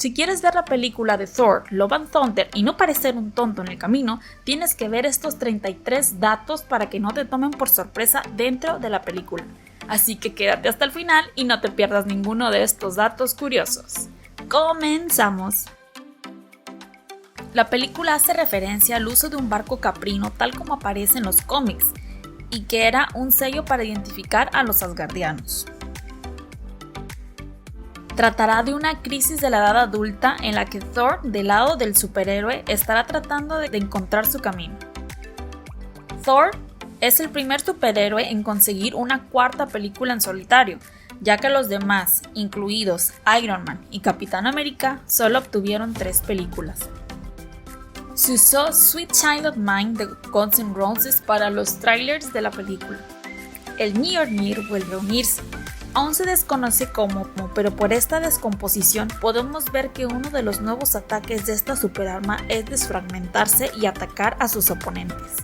Si quieres ver la película de Thor, Love and Thunder y no parecer un tonto en el camino, tienes que ver estos 33 datos para que no te tomen por sorpresa dentro de la película. Así que quédate hasta el final y no te pierdas ninguno de estos datos curiosos. ¡Comenzamos! La película hace referencia al uso de un barco caprino tal como aparece en los cómics, y que era un sello para identificar a los asgardianos. Tratará de una crisis de la edad adulta en la que Thor, del lado del superhéroe, estará tratando de encontrar su camino. Thor es el primer superhéroe en conseguir una cuarta película en solitario, ya que los demás, incluidos Iron Man y Capitán América, solo obtuvieron 3 películas. Se usó Sweet Child of Mine de Guns N' Roses para los trailers de la película. El Mjolnir vuelve a unirse. Aún se desconoce cómo, pero por esta descomposición podemos ver que uno de los nuevos ataques de esta superarma es desfragmentarse y atacar a sus oponentes.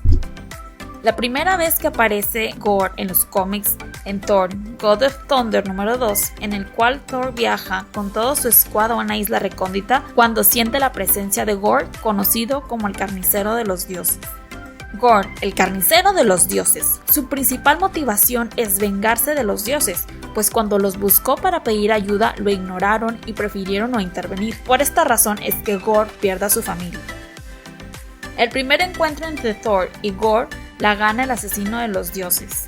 La primera vez que aparece Gore en los cómics, en Thor, God of Thunder número 2, en el cual Thor viaja con todo su squad a una isla recóndita cuando siente la presencia de Gore, conocido como el carnicero de los dioses. Gore, el carnicero de los dioses. Su principal motivación es vengarse de los dioses, pues cuando los buscó para pedir ayuda lo ignoraron y prefirieron no intervenir. Por esta razón es que Gore pierde a su familia. El primer encuentro entre Thor y Gore la gana el asesino de los dioses.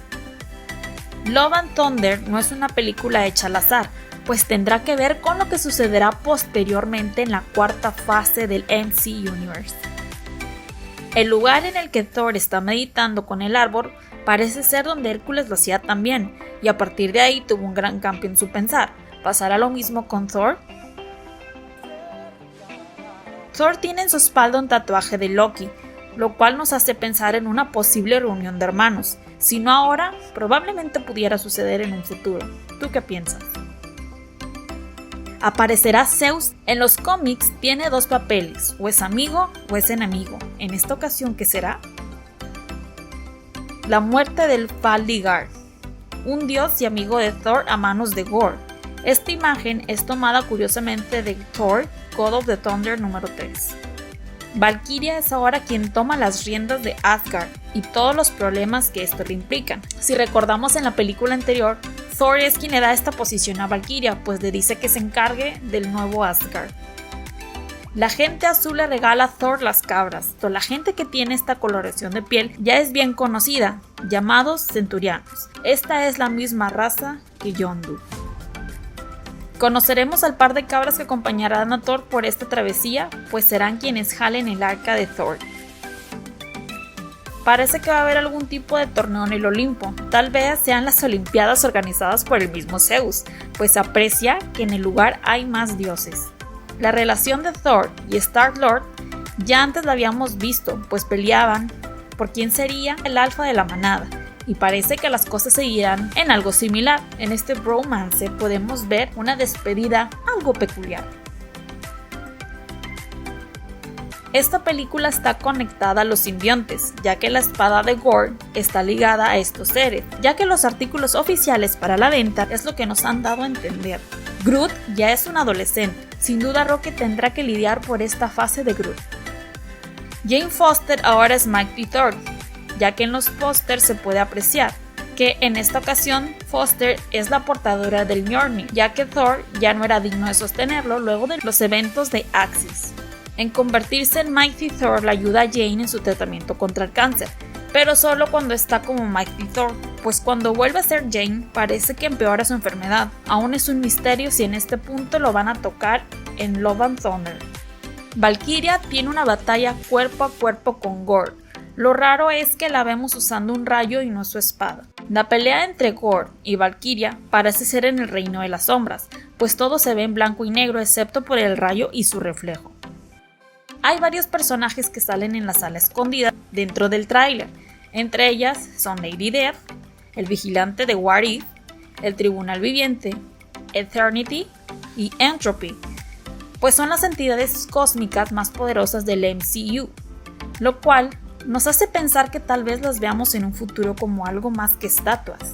Love and Thunder no es una película hecha al azar, pues tendrá que ver con lo que sucederá posteriormente en la cuarta fase del MC Universe. El lugar en el que Thor está meditando con el árbol parece ser donde Hércules lo hacía también, y a partir de ahí tuvo un gran cambio en su pensar. ¿Pasará lo mismo con Thor? Thor tiene en su espalda un tatuaje de Loki, lo cual nos hace pensar en una posible reunión de hermanos. Si no ahora, probablemente pudiera suceder en un futuro. ¿Tú qué piensas? Aparecerá Zeus. En los cómics tiene 2 papeles, o es amigo o es enemigo. En esta ocasión, ¿qué será? La muerte del Valdigard, un dios y amigo de Thor a manos de Gore. Esta imagen es tomada curiosamente de Thor, God of the Thunder número 3. Valkyria es ahora quien toma las riendas de Asgard y todos los problemas que esto le implican. Si recordamos en la película anterior, Thor es quien le da esta posición a Valkyria, pues le dice que se encargue del nuevo Asgard. La gente azul le regala a Thor las cabras. La gente que tiene esta coloración de piel ya es bien conocida, llamados centurianos. Esta es la misma raza que Yondu. Conoceremos al par de cabras que acompañarán a Thor por esta travesía, pues serán quienes jalen el arca de Thor. Parece que va a haber algún tipo de torneo en el Olimpo, tal vez sean las Olimpiadas organizadas por el mismo Zeus, pues aprecia que en el lugar hay más dioses. La relación de Thor y Star-Lord ya antes la habíamos visto, pues peleaban por quién sería el alfa de la manada. Y parece que las cosas seguirán en algo similar. En este bromance podemos ver una despedida algo peculiar. Esta película está conectada a los simbiontes, ya que la espada de Gore está ligada a estos seres, ya que los artículos oficiales para la venta es lo que nos han dado a entender. Groot ya es un adolescente, sin duda Rocket tendrá que lidiar por esta fase de Groot. Jane Foster ahora es Mighty Thor, ya que en los pósters se puede apreciar que en esta ocasión Foster es la portadora del Mjolnir, ya que Thor ya no era digno de sostenerlo luego de los eventos de Axis. En convertirse en Mighty Thor le ayuda a Jane en su tratamiento contra el cáncer, pero solo cuando está como Mighty Thor, pues cuando vuelve a ser Jane parece que empeora su enfermedad. Aún es un misterio si en este punto lo van a tocar en Love and Thunder. Valkyria tiene una batalla cuerpo a cuerpo con Gore. Lo raro es que la vemos usando un rayo y no su espada. La pelea entre Gore y Valkyria parece ser en el reino de las sombras, pues todo se ve en blanco y negro excepto por el rayo y su reflejo. Hay varios personajes que salen en la sala escondida dentro del tráiler. Entre ellas son Lady Death, el vigilante de What If, el Tribunal Viviente, Eternity y Entropy, pues son las entidades cósmicas más poderosas del MCU, lo cual nos hace pensar que tal vez las veamos en un futuro como algo más que estatuas.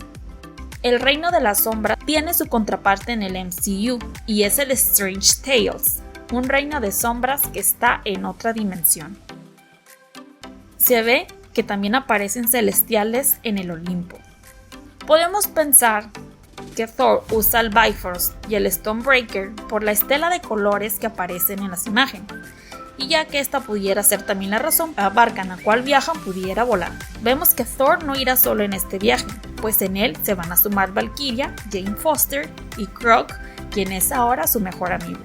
El Reino de la Sombra tiene su contraparte en el MCU y es el Strange Tales, un reino de sombras que está en otra dimensión. Se ve que también aparecen celestiales en el Olimpo. Podemos pensar que Thor usa el Bifrost y el Stonebreaker por la estela de colores que aparecen en las imágenes, y ya que esta pudiera ser también la razón, la barca en la cual viajan pudiera volar. Vemos que Thor no irá solo en este viaje, pues en él se van a sumar Valkyria, Jane Foster y Krog, quien es ahora su mejor amigo.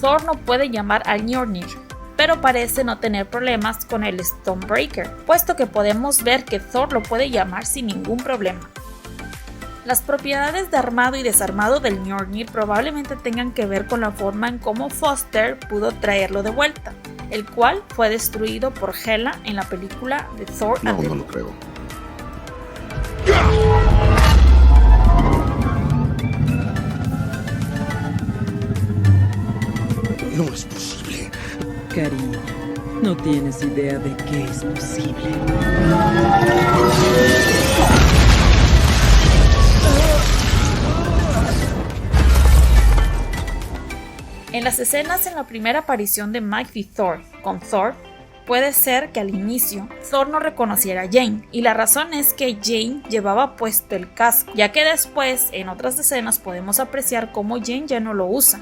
Thor no puede llamar al Mjolnir, pero parece no tener problemas con el Stonebreaker, puesto que podemos ver que Thor lo puede llamar sin ningún problema. Las propiedades de armado y desarmado del Mjolnir probablemente tengan que ver con la forma en cómo Foster pudo traerlo de vuelta, el cual fue destruido por Hela en la película de Thor. No lo creo. No es posible. Cariño, no tienes idea de qué es posible. En las escenas en la primera aparición de Mike y Thor con Thor, puede ser que al inicio Thor no reconociera a Jane, y la razón es que Jane llevaba puesto el casco, ya que después en otras escenas podemos apreciar cómo Jane ya no lo usa.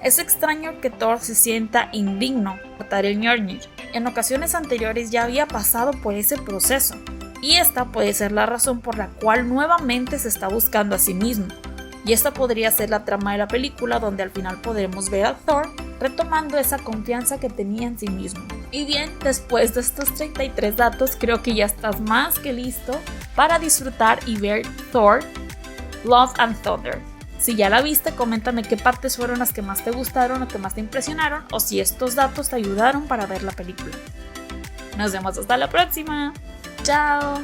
Es extraño que Thor se sienta indigno por portar el Mjolnir. En ocasiones anteriores ya había pasado por ese proceso, y esta puede ser la razón por la cual nuevamente se está buscando a sí mismo. Y esta podría ser la trama de la película, donde al final podremos ver a Thor retomando esa confianza que tenía en sí mismo. Y bien, después de estos 33 datos, creo que ya estás más que listo para disfrutar y ver Thor, Love and Thunder. Si ya la viste, coméntame qué partes fueron las que más te gustaron o que más te impresionaron, o si estos datos te ayudaron para ver la película. Nos vemos hasta la próxima. ¡Chao!